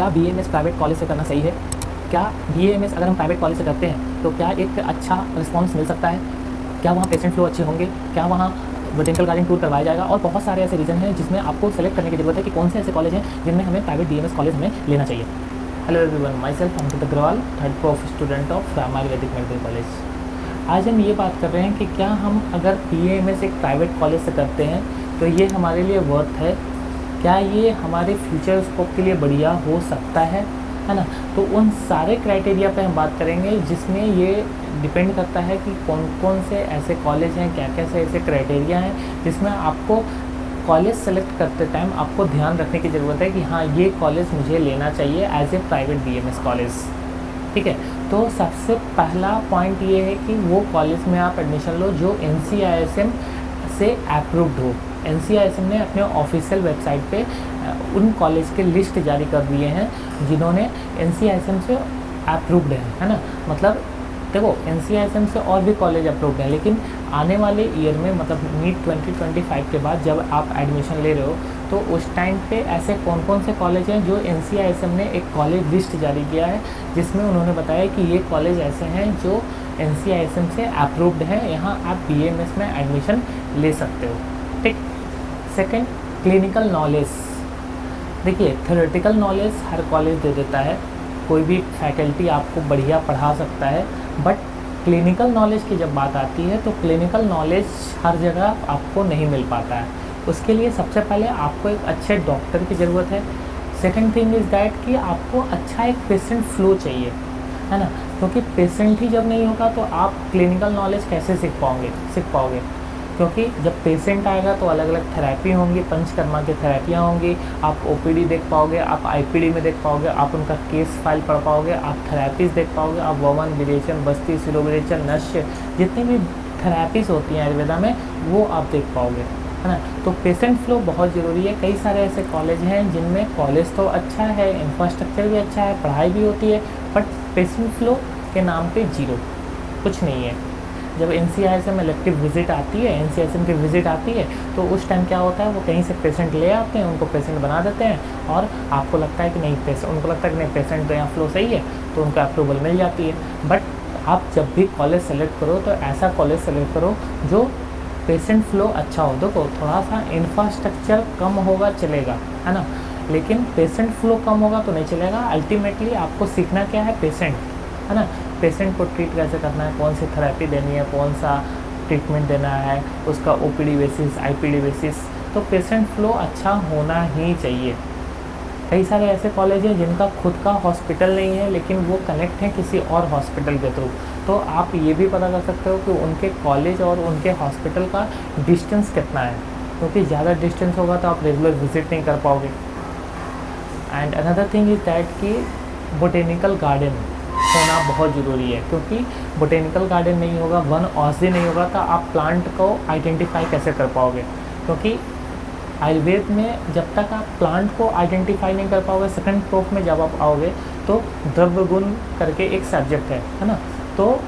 क्या BAMS private college से करना सही है? क्या BAMS अगर हम प्राइवेट कॉलेज से करते हैं तो क्या एक अच्छा रिस्पॉन्स मिल सकता है? क्या वहाँ पेशेंट फ्लो अच्छे होंगे? क्या वहाँ बोटेनिकल गार्डन टूर करवाया जाएगा? और बहुत सारे ऐसे रीज़न हैं जिसमें आपको सेलेक्ट करने की ज़रूरत है कि कौन से ऐसे कॉलेज हैं जिनमें हमें प्राइवेट BAMS कॉलेज हमें लेना चाहिए। Hello everyone, my self Ankit Agrawal, third prof student of Rama Ayurvedic medical college. आज हम ये बात कर रहे हैं कि क्या हम अगर BAMS एक प्राइवेट कॉलेज से करते हैं तो ये हमारे लिए वर्थ है? क्या ये हमारे फ्यूचर स्कोप के लिए बढ़िया हो सकता है ना? तो उन सारे क्राइटेरिया पे हम बात करेंगे जिसमें ये डिपेंड करता है कि कौन कौन से ऐसे कॉलेज हैं, क्या क्या से ऐसे क्राइटेरिया हैं जिसमें आपको कॉलेज सेलेक्ट करते टाइम आपको ध्यान रखने की ज़रूरत है कि हाँ, ये कॉलेज मुझे लेना चाहिए as a private BAMS college. ठीक है, तो सबसे पहला पॉइंट ये है कि वो कॉलेज में आप एडमिशन लो जो NCISM से अप्रूव्ड हो। NCISM ने अपने ऑफिशियल वेबसाइट पे उन कॉलेज के लिस्ट जारी कर दिए हैं जिन्होंने NCISM से अप्रूव्ड है ना। मतलब देखो, NCISM से और भी कॉलेज अप्रूव्ड हैं, लेकिन आने वाले ईयर में मतलब नीट 2025 के बाद जब आप एडमिशन ले रहे हो तो उस टाइम पे ऐसे कौन कौन से कॉलेज हैं जो NCISM ने एक कॉलेज लिस्ट जारी किया है जिसमें उन्होंने बताया कि ये कॉलेज ऐसे हैं जो NCISM से अप्रूव्ड हैं, यहाँ आप BAMS में एडमिशन ले सकते हो। ठीक। Second, clinical knowledge. देखिए, थ्योरेटिकल नॉलेज हर कॉलेज दे देता है, कोई भी फैकल्टी आपको बढ़िया पढ़ा सकता है, बट क्लिनिकल नॉलेज की जब बात आती है तो क्लिनिकल नॉलेज हर जगह आपको नहीं मिल पाता है। उसके लिए सबसे पहले आपको एक अच्छे डॉक्टर की ज़रूरत है। सेकंड थिंग इज़ दैट कि आपको अच्छा एक पेशेंट फ्लो चाहिए, है ना, क्योंकि पेशेंट ही जब नहीं होगा तो आप क्लिनिकल नॉलेज कैसे सीख पाओगे। क्योंकि जब पेशेंट आएगा तो अलग अलग थेरेपी होंगी, पंचकर्मा की थेरेपियाँ होंगी, आप OPD देख पाओगे, आप IPD में देख पाओगे, आप उनका केस फाइल पढ़ पाओगे, आप थेरेपीज़ देख पाओगे, आप वमन, विरेचन, बस्ती, शिरोविरेचन, नश्य, जितनी भी थेरेपीज़ होती हैं आयुर्वेदा में वो आप देख पाओगे, है ना। तो पेशेंट फ्लो बहुत ज़रूरी है। कई सारे ऐसे कॉलेज हैं जिनमें कॉलेज तो अच्छा है, इंफ्रास्ट्रक्चर भी अच्छा है, पढ़ाई भी होती है, बट पेशेंट फ्लो के नाम पे जीरो, कुछ नहीं है। जब NCISM इलेक्टिव विजिट आती है, NCISM की विजिट आती है तो उस टाइम क्या होता है, वो कहीं से पेशेंट ले आते हैं, उनको पेशेंट बना देते हैं और आपको लगता है कि नहीं उनको लगता है कि नहीं पेशेंट तो यहाँ फ्लो सही है तो उनको अप्रूवल मिल जाती है। बट आप जब भी कॉलेज सेलेक्ट करो तो ऐसा कॉलेज सेलेक्ट करो जो पेशेंट फ्लो अच्छा हो। देखो, थोड़ा सा इंफ्रास्ट्रक्चर कम होगा चलेगा, है ना, लेकिन पेशेंट फ्लो कम होगा तो नहीं चलेगा। अल्टीमेटली आपको सीखना क्या है, पेशेंट, है ना, पेशेंट को ट्रीट कैसे करना है, कौन सी थेरेपी देनी है, कौन सा ट्रीटमेंट देना है, उसका OPD बेसिस, IPD बेसिस। तो पेशेंट फ्लो अच्छा होना ही चाहिए। कई सारे ऐसे कॉलेज हैं जिनका खुद का हॉस्पिटल नहीं है लेकिन वो कनेक्ट हैं किसी और हॉस्पिटल के थ्रू, तो आप ये भी पता कर सकते हो कि उनके कॉलेज और उनके हॉस्पिटल का डिस्टेंस कितना है, क्योंकि ज़्यादा डिस्टेंस होगा तो आप रेगुलर विजिट नहीं कर पाओगे। And another thing is that कि बोटेनिकल गार्डन होना बहुत ज़रूरी है, क्योंकि बोटेनिकल गार्डन नहीं होगा, वन औषधि नहीं होगा तो आप प्लांट को आइडेंटिफाई कैसे कर पाओगे। क्योंकि आयुर्वेद में जब तक आप प्लांट को आइडेंटिफाई नहीं कर पाओगे, सेकंड प्रोफ में जब आप आओगे तो द्रव्य गुण करके एक सब्जेक्ट है ना, तो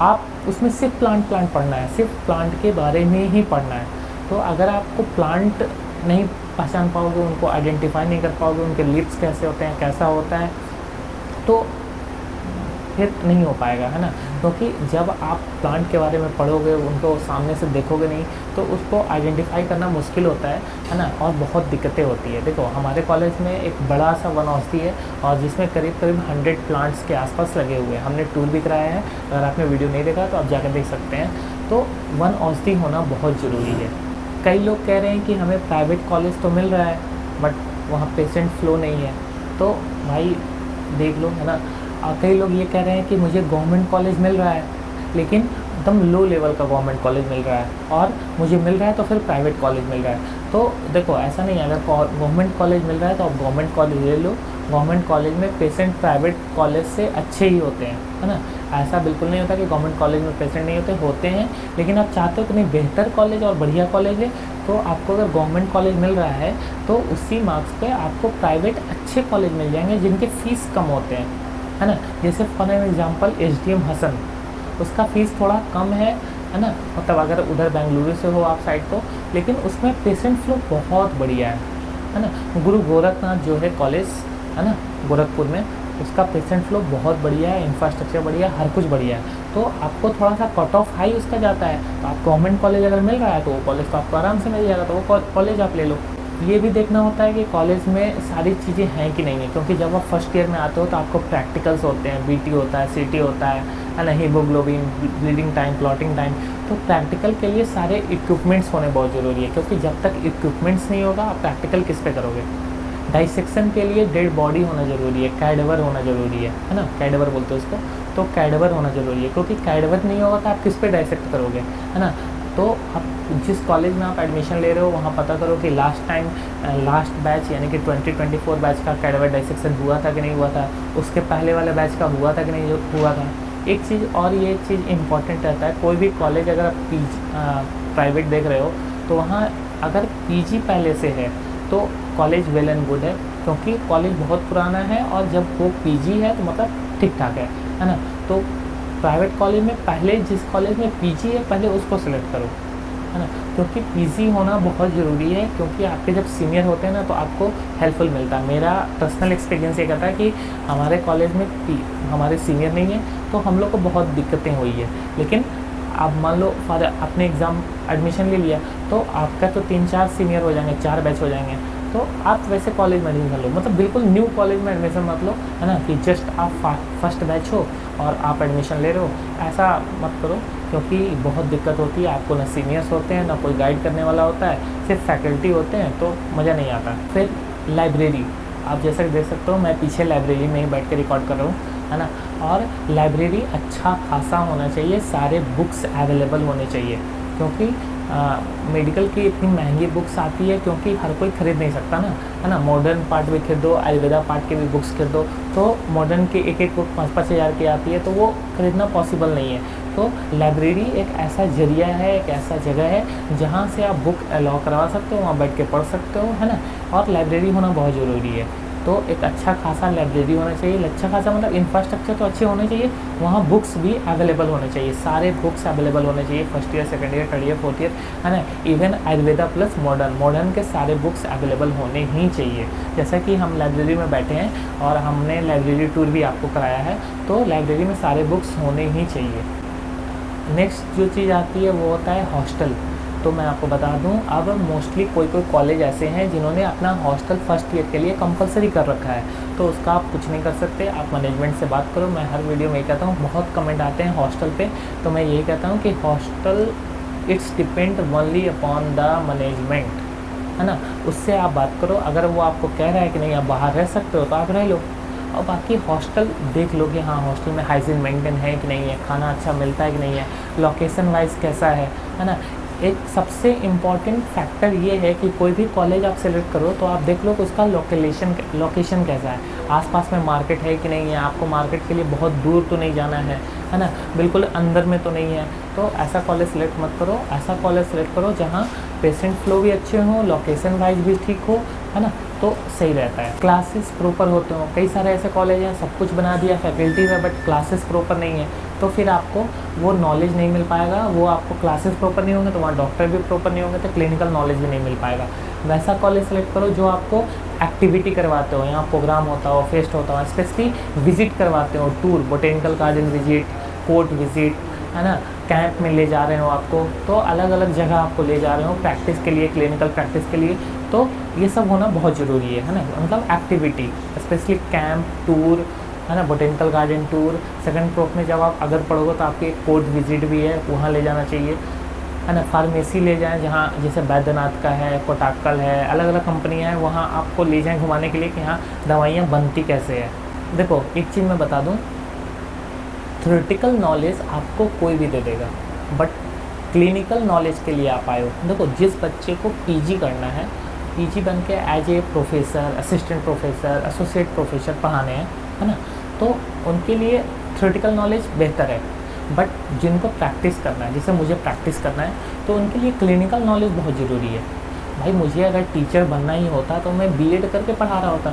आप उसमें सिर्फ प्लांट पढ़ना है, सिर्फ प्लांट के बारे में ही पढ़ना है। तो अगर आपको प्लांट नहीं पहचान पाओगे, उनको आइडेंटिफाई नहीं कर पाओगे, उनके लिप्स कैसे होते हैं, कैसा होता है, तो फिर नहीं हो पाएगा, है ना। क्योंकि जब आप प्लांट के बारे में पढ़ोगे, उनको सामने से देखोगे नहीं तो उसको आइडेंटिफाई करना मुश्किल होता है ना, और बहुत दिक्कतें होती है। देखो, हमारे कॉलेज में एक बड़ा सा वन औषधि है और जिसमें करीब 100 प्लांट्स के आसपास लगे हुए हैं। हमने टूर भी कराया है, अगर आपने वीडियो नहीं देखा तो आप जाकर देख सकते हैं। तो वन औषधि होना बहुत ज़रूरी है। कई लोग कह रहे हैं कि हमें प्राइवेट कॉलेज तो मिल रहा है बट वहाँ पेशेंट फ्लो नहीं है, तो भाई देख लो, है ना। कई लोग ये कह रहे हैं कि मुझे गवर्नमेंट कॉलेज मिल रहा है लेकिन एकदम लो लेवल का गवर्नमेंट कॉलेज मिल रहा है, और मुझे मिल रहा है तो फिर प्राइवेट कॉलेज मिल रहा है। तो देखो, ऐसा नहीं है, अगर गवर्नमेंट कॉलेज मिल रहा है तो आप गवर्नमेंट कॉलेज ले लो। गवर्नमेंट कॉलेज में पेशेंट प्राइवेट कॉलेज से अच्छे ही होते हैं, है ना। ऐसा बिल्कुल नहीं होता कि गवर्नमेंट कॉलेज में पेशेंट नहीं होते हैं, लेकिन आप चाहते हो कि नहीं बेहतर कॉलेज और बढ़िया कॉलेज है, तो आपको अगर गवर्नमेंट कॉलेज मिल रहा है तो उसी मार्क्स पे आपको प्राइवेट अच्छे कॉलेज मिल जाएंगे जिनके फ़ीस कम होते हैं, है ना। जैसे फॉर एग्जाम्पल SDM हसन, उसका फ़ीस थोड़ा कम है ना, मतलब अगर उधर बेंगलुरु से हो आप साइड तो, लेकिन उसमें पेशेंट फ्लो बहुत बढ़िया है ना। गुरु गोरखनाथ जो है कॉलेज, है ना, गोरखपुर में, उसका पेशेंट फ्लो बहुत बढ़िया है, इंफ्रास्ट्रक्चर बढ़िया है, हर कुछ बढ़िया है। तो आपको थोड़ा सा कट ऑफ हाई उसका जाता है, तो आप गवर्नमेंट कॉलेज अगर मिल रहा है तो वो कॉलेज तो आपको आराम से मिल जाएगा, तो वो कॉलेज आप ले लो। ये भी देखना होता है कि कॉलेज में सारी चीज़ें हैं कि नहीं है, क्योंकि जब आप फर्स्ट ईयर में आते हो तो आपको प्रैक्टिकल्स होते हैं, बीटी होता है, सीटी होता है ना, haemoglobin, bleeding time, clotting time. तो प्रैक्टिकल के लिए सारे इक्विपमेंट्स होने बहुत ज़रूरी है, क्योंकि जब तक इक्विपमेंट्स नहीं होगा आप प्रैक्टिकल किस पे करोगे। डाइसेक्शन के लिए डेड बॉडी होना ज़रूरी है, कैडेवर होना ज़रूरी है ना, कैडेवर बोलते हैं उसको, तो कैडेवर होना ज़रूरी है, क्योंकि कैडेवर नहीं होगा तो आप किस पे डाइसेक्ट करोगे, है ना। तो आप जिस कॉलेज में आप एडमिशन ले रहे हो वहाँ पता करो कि लास्ट बैच यानी कि 2024 बैच का कैडेवर डाइसेक्शन हुआ था कि नहीं हुआ था, उसके पहले वाले बैच का हुआ था कि नहीं हुआ था। एक चीज़ और, ये चीज़ इम्पॉर्टेंट रहता है, कोई भी कॉलेज अगर आप प्राइवेट देख रहे हो तो वहाँ अगर पीजी पहले से है तो कॉलेज वेल एंड गुड है, क्योंकि कॉलेज बहुत पुराना है और जब वो पीजी है तो मतलब ठीक ठाक है ना। तो प्राइवेट कॉलेज में पहले जिस कॉलेज में पीजी है पहले उसको सेलेक्ट करो, है ना, क्योंकि पीजी होना बहुत ज़रूरी है, क्योंकि आपके जब सीनियर होते हैं ना तो आपको हेल्पफुल मिलता है। मेरा पर्सनल एक्सपीरियंस ये कहता है कि हमारे कॉलेज में हमारे सीनियर नहीं है तो हम लोग को बहुत दिक्कतें हुई है, लेकिन आप मान लो आपने एग्ज़ाम एडमिशन ले लिया तो आपका तो 3-4 सीनियर हो जाएंगे, 4 बैच हो जाएंगे, तो आप वैसे कॉलेज में एडमिशन लो, मतलब बिल्कुल न्यू कॉलेज में एडमिशन मत लो, है ना, कि जस्ट आप फर्स्ट बैच हो और आप एडमिशन ले रहे हो, ऐसा मत करो, क्योंकि बहुत दिक्कत होती है। आपको ना सीनियर्स होते हैं, ना कोई गाइड करने वाला होता है, सिर्फ फैकल्टी होते हैं, तो मज़ा नहीं आता। फिर लाइब्रेरी, आप जैसा देख सकते हो मैं पीछे लाइब्रेरी में ही बैठ के रिकॉर्ड कर रहा हूँ, है ना, और लाइब्रेरी अच्छा खासा होना चाहिए, सारे बुक्स अवेलेबल होने चाहिए, क्योंकि मेडिकल की इतनी महंगी बुक्स आती है क्योंकि हर कोई ख़रीद नहीं सकता ना, है ना। मॉडर्न पार्ट भी खरीदो, आयुर्वेदा पार्ट की भी बुक्स खरीदो, तो मॉडर्न की एक बुक 5-5 हज़ार की आती है, तो वो खरीदना पॉसिबल नहीं है। तो लाइब्रेरी एक ऐसा जरिया है, एक ऐसा जगह है जहाँ से आप बुक अलाउ करवा सकते हो, वहाँ बैठ के पढ़ सकते हो, है ना, और लाइब्रेरी होना बहुत ज़रूरी है। तो एक अच्छा खासा लाइब्रेरी होना चाहिए, अच्छा खासा मतलब इंफ्रास्ट्रक्चर तो अच्छे होने चाहिए, वहाँ बुक्स भी अवेलेबल होने चाहिए, सारे बुक्स अवेलेबल होने चाहिए, first year, second year, third year, fourth year, है ना। इवन आयुर्वेदा प्लस मॉडर्न के सारे बुक्स अवेलेबल होने ही चाहिए। जैसा कि हम लाइब्रेरी में बैठे हैं और हमने लाइब्रेरी टूर भी आपको कराया है, तो लाइब्रेरी में सारे बुक्स होने ही चाहिए। नेक्स्ट जो चीज़ आती है वो होता है हॉस्टल। तो मैं आपको बता दूं, अब मोस्टली कोई कॉलेज ऐसे हैं जिन्होंने अपना हॉस्टल फर्स्ट ईयर के लिए कंपलसरी कर रखा है, तो उसका आप कुछ नहीं कर सकते, आप मैनेजमेंट से बात करो। मैं हर वीडियो में ये कहता हूँ, बहुत कमेंट आते हैं हॉस्टल पे, तो मैं यही कहता हूँ कि hostel it's depend only upon the management, है ना, उससे आप बात करो। अगर वो आपको कह रहा है कि नहीं आप बाहर रह सकते हो तो आप रह लो, और बाकी हॉस्टल देख लो कि हाँ हॉस्टल में हाइजीन मेंटेन है कि नहीं है, खाना अच्छा मिलता है कि नहीं है, लोकेशन वाइज कैसा है ना। एक सबसे इम्पॉर्टेंट फैक्टर ये है कि कोई भी कॉलेज आप सेलेक्ट करो तो आप देख लो कि उसका लोकेशन कैसा है, आसपास में मार्केट है कि नहीं है, आपको मार्केट के लिए बहुत दूर तो नहीं जाना है ना, बिल्कुल अंदर में तो नहीं है। तो ऐसा कॉलेज सेलेक्ट मत करो, ऐसा कॉलेज सेलेक्ट करो जहाँ पेशेंट फ्लो भी अच्छे हों, लोकेशन वाइज भी ठीक हो, है ना, तो सही रहता है। क्लासेस प्रॉपर होते हो, कई सारे ऐसे कॉलेज हैं सब कुछ बना दिया फैकल्टी में, बट क्लासेस प्रॉपर नहीं है, तो फिर आपको वो नॉलेज नहीं मिल पाएगा, वो आपको क्लासेस प्रॉपर नहीं होंगे तो वहाँ डॉक्टर भी प्रॉपर नहीं होंगे, तो क्लिनिकल नॉलेज भी नहीं मिल पाएगा। वैसा कॉलेज सेलेक्ट करो जो आपको एक्टिविटी करवाते हो, यहाँ प्रोग्राम होता हो, फेस्ट होता हो, स्पेशली विजिट करवाते हो, tour, botanical garden visit, court visit, है ना, कैंप में ले जा रहे हो आपको, तो अलग अलग जगह आपको ले जा रहे हो प्रैक्टिस के लिए, क्लिनिकल प्रैक्टिस के लिए, तो ये सब होना बहुत ज़रूरी है ना, मतलब एक्टिविटी, स्पेशली कैंप, टूर, है ना, botanical garden tour. Second prof में जब आप अगर पढ़ोगे तो आपकी कोर्ट विजिट भी है, वहाँ ले जाना चाहिए, है ना। फार्मेसी ले जाएं, जहाँ जैसे बैद्यनाथ का है, कोटाकल है, अलग अलग कंपनियाँ हैं, वहाँ आपको ले जाएं घुमाने के लिए कि हाँ दवाइयाँ बनती कैसे है। देखो एक चीज़ मैं बता दूँ, थ्योरेटिकल नॉलेज आपको कोई भी दे देगा, बट क्लिनिकल नॉलेज के लिए आप आए हो। देखो जिस बच्चे को पीजी करना है, पीजी बन के as a professor, assistant professor, associate professor पढ़ाने हैं, है ना, तो उनके लिए थ्योरेटिकल नॉलेज बेहतर है, बट जिनको प्रैक्टिस करना है, जैसे मुझे प्रैक्टिस करना है, तो उनके लिए क्लिनिकल नॉलेज बहुत ज़रूरी है। भाई मुझे अगर टीचर बनना ही होता तो मैं बीएड करके पढ़ा रहा होता,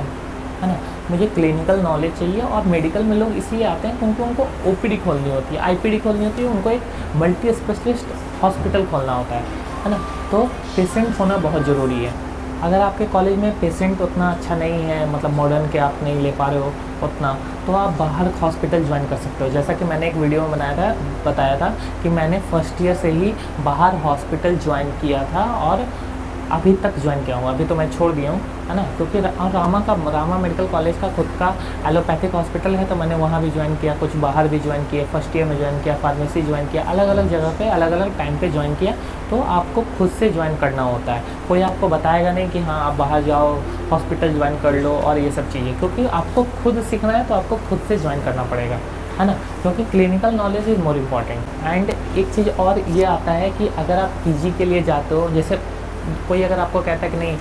है ना, मुझे क्लिनिकल नॉलेज चाहिए। और मेडिकल में लोग इसलिए आते हैं क्योंकि उनको ओपीडी खोलनी होती है, आईपीडी खोलनी होती है, उनको एक मल्टी स्पेशलिस्ट हॉस्पिटल खोलना होता है ना, तो पेशेंट होना बहुत ज़रूरी है। अगर आपके कॉलेज में पेशेंट उतना अच्छा नहीं है, मतलब मॉडर्न के आप नहीं ले पा रहे हो उतना, तो आप बाहर हॉस्पिटल ज्वाइन कर सकते हो। जैसा कि मैंने एक वीडियो में बताया था कि मैंने फर्स्ट ईयर से ही बाहर हॉस्पिटल ज्वाइन किया था और अभी तक ज्वाइन किया हूँ। अभी तो मैं छोड़ दिया हूँ, है ना, क्योंकि रामा मेडिकल कॉलेज का खुद का एलोपैथिक हॉस्पिटल है, तो मैंने वहाँ भी ज्वाइन किया, कुछ बाहर भी ज्वाइन किया, फर्स्ट ईयर में ज्वाइन किया, फार्मेसी ज्वाइन किया, अलग अलग जगह पे अलग अलग टाइम पे ज्वाइन किया। तो आपको खुद से ज्वाइन करना होता है, कोई आपको बताएगा नहीं कि हाँ आप बाहर जाओ हॉस्पिटल ज्वाइन कर लो और ये सब चीज़ें, क्योंकि आपको खुद सीखना है तो आपको खुद से ज्वाइन करना पड़ेगा, है ना, क्योंकि clinical knowledge is more important. And एक चीज़ और ये आता है कि अगर आप पीजी के लिए जाते हो, जैसे कोई अगर आपको कहता है कि नहीं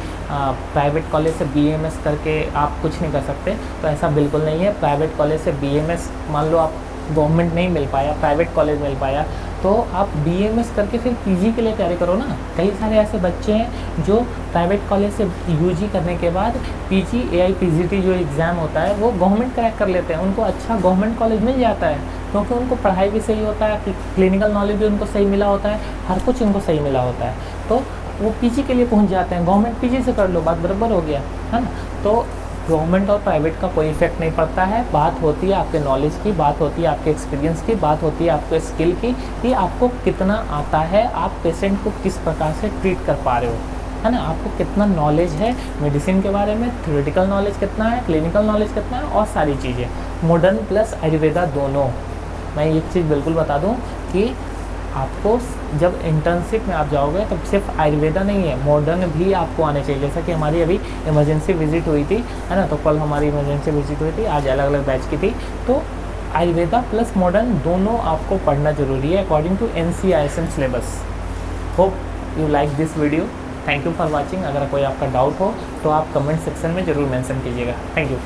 प्राइवेट कॉलेज से बीएमएस करके आप कुछ नहीं कर सकते, तो ऐसा बिल्कुल नहीं है। प्राइवेट कॉलेज से बीएमएस, मान लो आप गवर्नमेंट नहीं मिल पाया, प्राइवेट कॉलेज मिल पाया, तो आप बीएमएस करके फिर पीजी के लिए तैयारी करो ना। कई सारे ऐसे बच्चे हैं जो प्राइवेट कॉलेज से यूजी करने के बाद पीजी एआईपीजीटी जो एग्ज़ाम होता है वो गवर्नमेंट क्रैक कर लेते हैं, उनको अच्छा गवर्नमेंट कॉलेज मिल जाता है, क्योंकि उनको पढ़ाई भी सही होता है, क्लिनिकल नॉलेज भी उनको सही मिला होता है, हर कुछ उनको सही मिला होता है, तो वो पीजी के लिए पहुंच जाते हैं। गवर्नमेंट पीजी से कर लो, बात बराबर हो गया, है ना। तो गवर्नमेंट और प्राइवेट का कोई इफेक्ट नहीं पड़ता है, बात होती है आपके नॉलेज की, बात होती है आपके एक्सपीरियंस की, बात होती है आपके स्किल की, कि आपको कितना आता है, आप पेशेंट को किस प्रकार से ट्रीट कर पा रहे हो, है ना, आपको कितना नॉलेज है मेडिसिन के बारे में, थ्योरेटिकल नॉलेज कितना है, क्लिनिकल नॉलेज कितना है, और सारी चीज़ें मॉडर्न प्लस आयुर्वेदा दोनों। मैं एक चीज़ बिल्कुल बता दूं कि आपको जब इंटर्नशिप में आप जाओगे तब सिर्फ आयुर्वेदा नहीं है, मॉडर्न भी आपको आने चाहिए। जैसा कि हमारी अभी इमरजेंसी विजिट हुई थी, है ना, तो कल हमारी इमरजेंसी विजिट हुई थी, आज अलग अलग बैच की थी, तो आयुर्वेदा प्लस मॉडर्न दोनों आपको पढ़ना जरूरी है according to NCISM syllabus. Hope you like this video, thank you for watching. अगर कोई आपका डाउट हो तो आप कमेंट सेक्शन में ज़रूर मेंशन कीजिएगा। Thank you.